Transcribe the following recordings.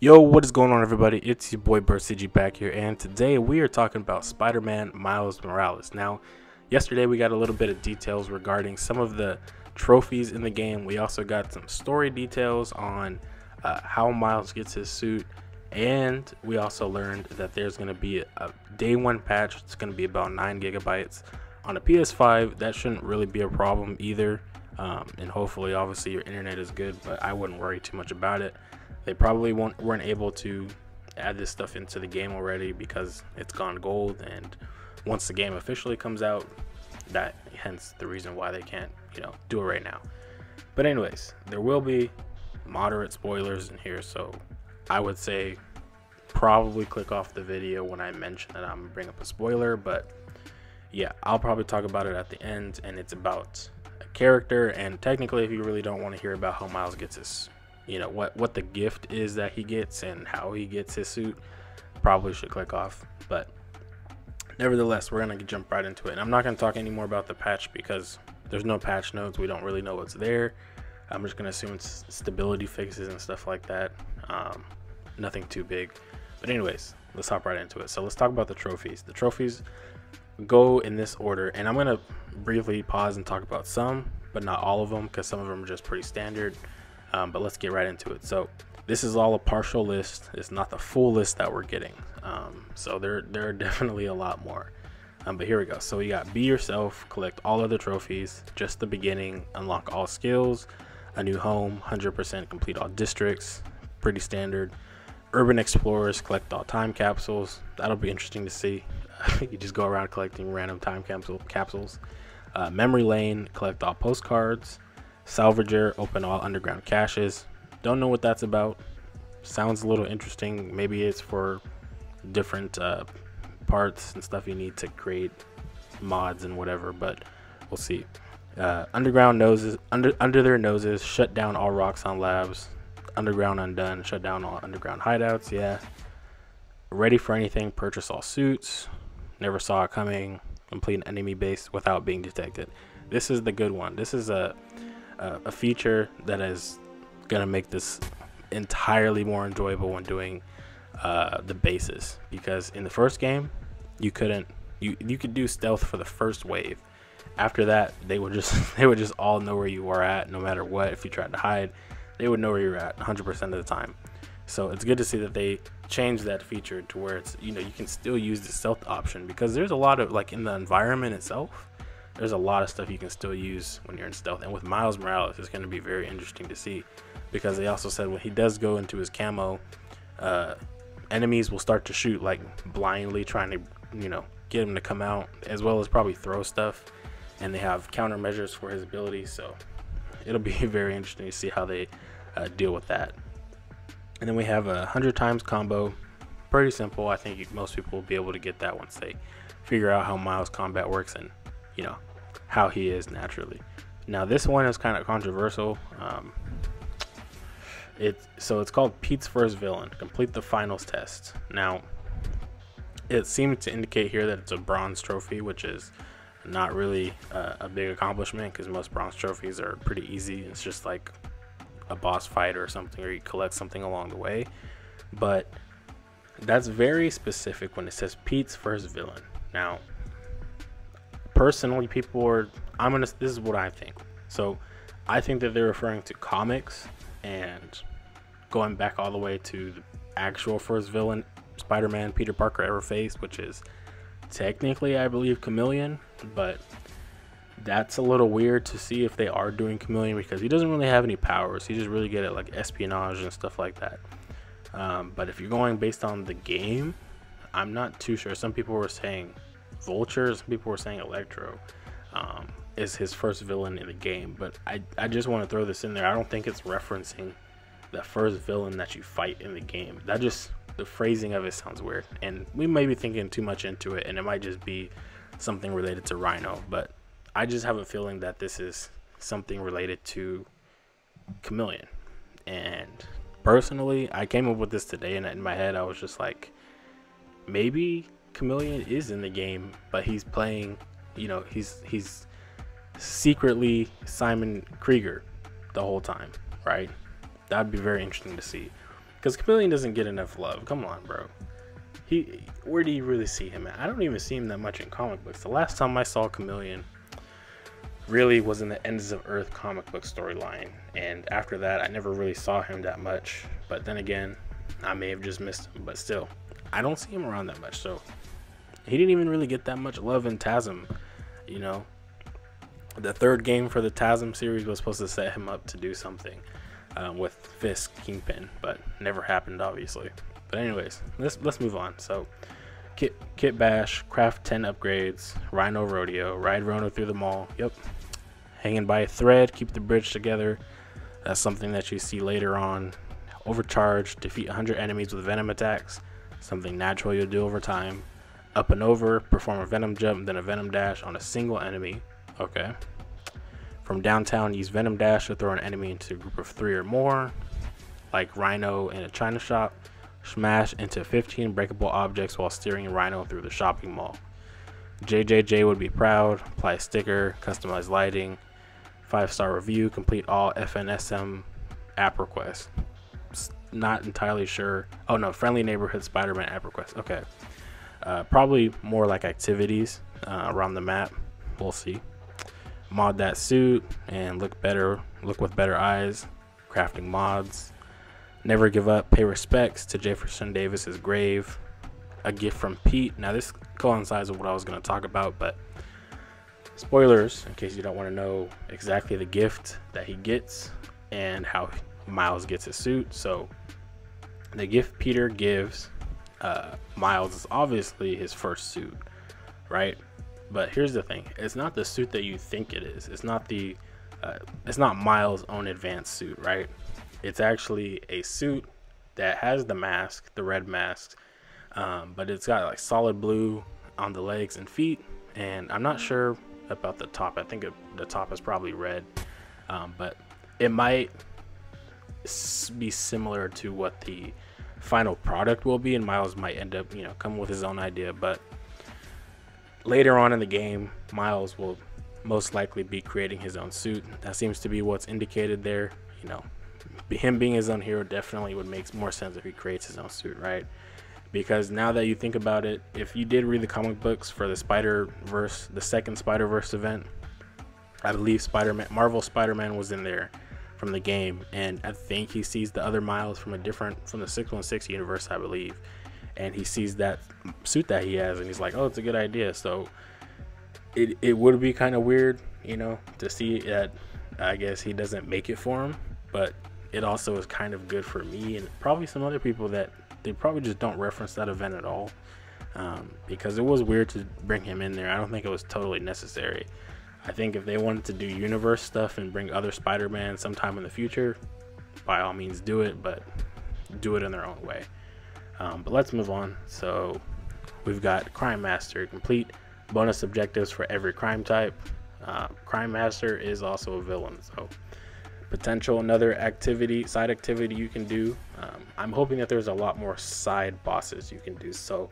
Yo, what is going on, everybody? It's your boy BirdCG back here, and today we are talking about Spider-Man Miles Morales. Now, yesterday we got a little bit of details regarding some of the trophies in the game. We also got some story details on how Miles gets his suit, and we also learned that there's going to be a day one patch. It's going to be about 9 gigabytes on a PS5. That shouldn't really be a problem either, and hopefully, obviously, your internet is good, but I wouldn't worry too much about it. They probably weren't able to add this stuff into the game already because it's gone gold, and once the game officially comes out, that hence the reason why they can't, do it right now. But anyways, there will be moderate spoilers in here, so I would say probably click off the video when I mention that I'm gonna bring up a spoiler. But yeah, I'll probably talk about it at the end, and it's about a character. And technically, if you really don't want to hear about how Miles gets his what the gift is that he gets and how he gets his suit, probably should click off. But nevertheless, we're gonna jump right into it, and I'm not gonna talk anymore about the patch because there's no patch notes. We don't really know what's there. I'm just gonna assume it's stability fixes and stuff like that. Nothing too big. But anyways, let's hop right into it. So let's talk about the trophies. The trophies go in this order, and I'm gonna briefly pause and talk about some, but not all of them, because some of them are just pretty standard. But let's get right into it. So this is all a partial list. It's not the full list that we're getting. So there are definitely a lot more. But here we go. So we got be yourself, collect all other trophies, just the beginning, unlock all skills, a new home, 100% complete all districts, pretty standard. Urban explorers, collect all time capsules. That'll be interesting to see. You just go around collecting random time capsules. Memory lane, collect all postcards. Salvager, open all underground caches. Don't know what that's about. Sounds a little interesting. Maybe it's for different parts and stuff you need to create mods and whatever, but we'll see. Underground noses, under their noses, shut down all Roxxon labs. Underground undone, shut down all underground hideouts. Yeah. Ready for anything, purchase all suits. Never saw it coming. Complete an enemy base without being detected. This is the good one. This is a feature that is gonna make this entirely more enjoyable when doing the bases, because in the first game you could do stealth for the first wave. After that, they would just all know where you were at, no matter what. If you tried to hide, they would know where you're at 100% of the time. So it's good to see that they changed that feature to where it's you can still use the stealth option, because there's a lot of, like, in the environment itself, there's a lot of stuff you can still use when you're in stealth. And with Miles Morales, it's going to be very interesting to see, because they also said when he does go into his camo, enemies will start to shoot, like, blindly, trying to get him to come out, as well as probably throw stuff. And they have countermeasures for his abilities, so it'll be very interesting to see how they deal with that. And then we have a 100 times combo. Pretty simple. I think most people will be able to get that once they figure out how Miles combat works and how he is naturally. Now this one is kind of controversial. It's called Pete's first villain. Complete the finals test. Now it seems to indicate here that it's a bronze trophy, which is not really a big accomplishment, because most bronze trophies are pretty easy. It's just like a boss fight or something, or you collect something along the way. But that's very specific when it says Pete's first villain. Now personally, this is what I think. So I think that they're referring to comics and going back all the way to the actual first villain Spider-Man Peter Parker ever faced, which is technically, I believe, Chameleon. But that's a little weird to see if they are doing Chameleon, because he doesn't really have any powers. He's just really good at, like, espionage and stuff like that. But if you're going based on the game, I'm not too sure. Some people were saying Vulture, some people were saying Electro is his first villain in the game. But I just want to throw this in there. I don't think it's referencing the first villain that you fight in the game. The phrasing of it sounds weird, and we may be thinking too much into it, and it might just be something related to Rhino. But I just have a feeling that this is something related to Chameleon. And personally, I came up with this today, and in my head I was just like, maybe Chameleon is in the game, but he's playing, he's secretly Simon Krieger the whole time, right? That'd be very interesting to see. because Chameleon doesn't get enough love. Come on, bro. Where do you really see him at? I don't even see him that much in comic books. The last time I saw Chameleon really was in the Ends of Earth comic book storyline, and after that I never really saw him that much. But then again, I may have just missed him, but still, I don't see him around that much. So he didn't even really get that much love in TASM. You know, the third game for the TASM series was supposed to set him up to do something with Fisk Kingpin, but never happened, obviously. But anyways, let's move on. So Kit Bash, craft 10 upgrades, Rhino Rodeo, ride Rhino through the mall. Yep. Hanging by a thread, keep the bridge together. That's something that you see later on. Overcharge, defeat 100 enemies with venom attacks. Something natural you'll do over time. Up and over, perform a venom jump, then a venom dash on a single enemy. Okay. From downtown, use venom dash to throw an enemy into a group of 3 or more, like Rhino in a China shop. Smash into 15 breakable objects while steering Rhino through the shopping mall. JJJ would be proud. Apply a sticker, customize lighting, 5-star review, complete all FNSM app requests. Not entirely sure. Oh no, friendly neighborhood Spider-Man app requests. Okay. Probably more like activities around the map. We'll see. Mod that suit and look with better eyes. Crafting mods. Never give up, pay respects to Jefferson Davis's grave. A gift from Pete. Now this coincides with what I was going to talk about, but spoilers in case you don't want to know exactly the gift that he gets and how Miles gets his suit. So the gift Peter gives Miles is obviously his first suit, right? But here's the thing: it's not the suit that you think it is. It's not Miles' own advanced suit, right? It's actually a suit that has the mask, the red mask, but it's got like solid blue on the legs and feet, and I'm not sure about the top. I think the top is probably red, but it might be similar to what the final product will be, and Miles might end up, you know, come with his own idea. But later on in the game, Miles will most likely be creating his own suit. That seems to be what's indicated there. You know, him being his own hero definitely would make more sense if he creates his own suit, right? Because now that you think about it, if you did read the comic books for the Spider-Verse, the second Spider-Verse event, I believe Marvel Spider-Man was in there from the game, and I think he sees the other Miles from the 616 universe, I believe, and he sees that suit that he has, and he's like, oh, it's a good idea. So it would be kind of weird, you know, to see that. I guess he doesn't make it for him, but it also is kind of good for me and probably some other people that they probably just don't reference that event at all, because it was weird to bring him in there. I don't think it was totally necessary. I think if they wanted to do universe stuff and bring other Spider-Man sometime in the future, by all means do it, but do it in their own way. But let's move on. So we've got Crime Master, complete bonus objectives for every crime type. Crime Master is also a villain, so potential another side activity you can do. I'm hoping that there's a lot more side bosses you can do, so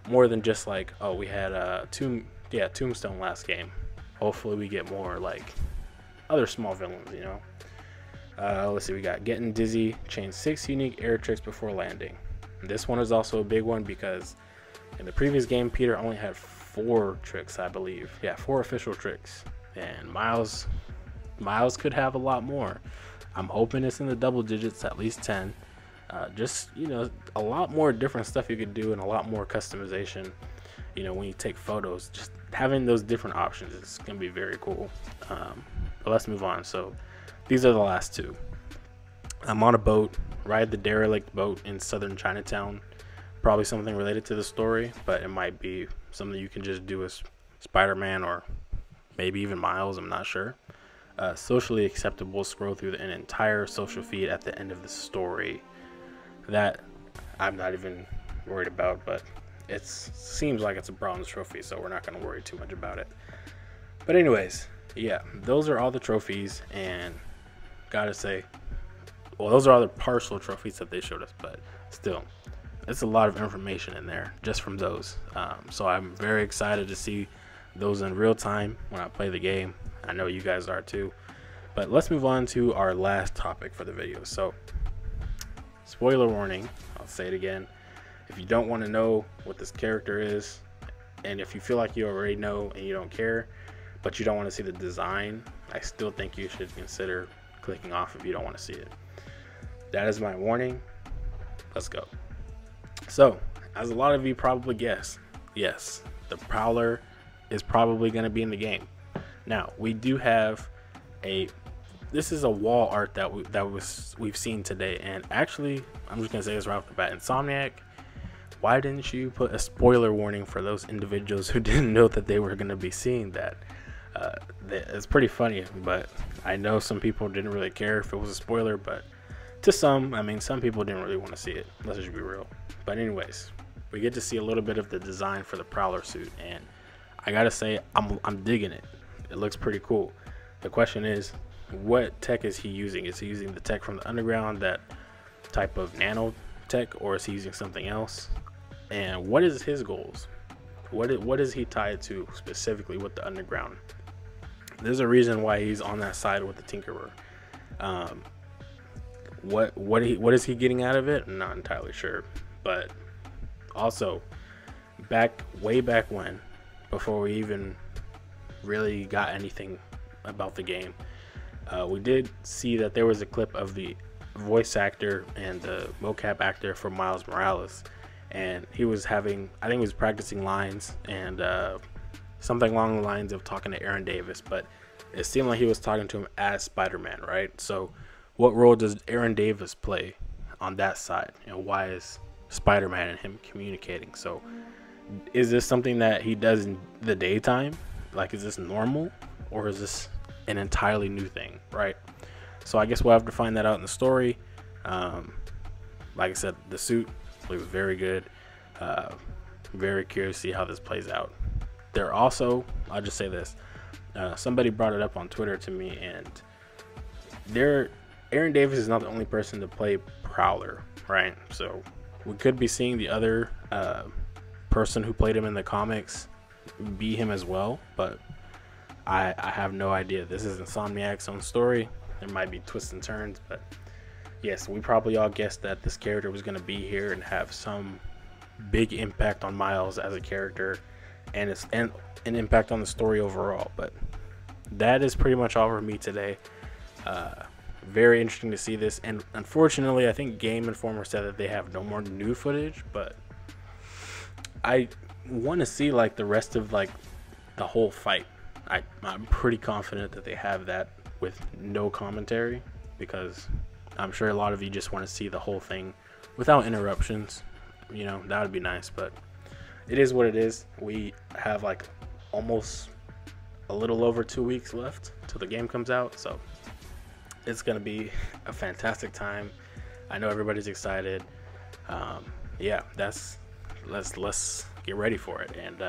more than just like, oh, we had Tombstone last game. Hopefully we get more like other small villains, you know. Let's see, we got Getting Dizzy, chain 6 unique air tricks before landing. This one is also a big one because in the previous game Peter only had 4 tricks, I believe. Yeah, 4 official tricks, and Miles could have a lot more. I'm hoping it's in the double digits, at least 10. Just, you know, a lot more different stuff you could do and a lot more customization. You know, when you take photos, just having those different options is gonna be very cool. But let's move on. So these are the last 2. I'm on a boat, ride the derelict boat in southern Chinatown. Probably something related to the story, but it might be something you can just do as Spider-Man or maybe even Miles, I'm not sure. Socially acceptable, scroll through an entire social feed at the end of the story. That I'm not even worried about, but it seems like it's a bronze trophy, so we're not going to worry too much about it. But anyways, yeah, those are all the trophies, and gotta say, well, those are all the partial trophies that they showed us, but still, it's a lot of information in there just from those. So I'm very excited to see those in real time when I play the game. I know you guys are too. But let's move on to our last topic for the video. So spoiler warning, I'll say it again, if you don't want to know what this character is, and if you feel like you already know and you don't care, but you don't want to see the design, I still think you should consider clicking off if you don't want to see it. That is my warning. Let's go. So, as a lot of you probably guessed, yes, the Prowler is probably going to be in the game. Now, we do have this is a wall art that we've seen today, and actually, I'm just going to say this right off the bat, Insomniac, why didn't you put a spoiler warning for those individuals who didn't know that they were going to be seeing that? It's pretty funny, but I know some people didn't really care if it was a spoiler, but to some, I mean, some people didn't really want to see it. Let's just be real. But anyways, we get to see a little bit of the design for the Prowler suit, and I gotta say, I'm digging it. It looks pretty cool. The question is, what tech is he using? Is he using the tech from the underground, that type of nano tech, or is he using something else? And what is his goals? What is he tied to specifically with the underground? There's a reason why he's on that side with the Tinkerer. What is he getting out of it? I'm not entirely sure. But also, way back when, before we even really got anything about the game, we did see that there was a clip of the voice actor and the mocap actor for Miles Morales, and he was having, I think he was practicing lines and something along the lines of talking to Aaron Davis, but it seemed like he was talking to him as Spider-Man, right? So what role does Aaron Davis play on that side, and why is Spider-Man and him communicating? So is this something that he does in the daytime? Like, is this normal, or is this an entirely new thing, right? So I guess we'll have to find that out in the story. Like I said, the suit looks very good. Very curious to see how this plays out. There also, I'll just say this, somebody brought it up on Twitter to me, and Aaron Davis is not the only person to play Prowler, right? So we could be seeing the other person who played him in the comics be him as well, but I have no idea. This is Insomniac's own story. There might be twists and turns, but yes, we probably all guessed that this character was going to be here and have some big impact on Miles as a character, and an impact on the story overall. But that is pretty much all for me today. Very interesting to see this, and unfortunately, I think Game Informer said that they have no more new footage, but I want to see like the rest of like the whole fight. I'm pretty confident that they have that with no commentary, because I'm sure a lot of you just want to see the whole thing without interruptions. You know, that would be nice, but it is what it is. We have like almost a little over 2 weeks left till the game comes out, so it's gonna be a fantastic time. I know everybody's excited. Yeah, let's get ready for it, and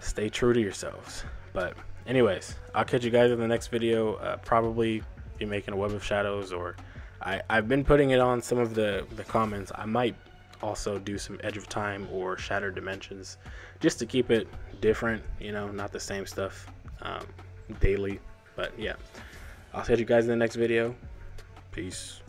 stay true to yourselves. But anyways, I'll catch you guys in the next video. Probably be making a Web of Shadows, or I've been putting it on some of the comments. I might also do some Edge of Time or Shattered Dimensions, just to keep it different, you know, not the same stuff daily. But yeah, I'll catch you guys in the next video. Peace.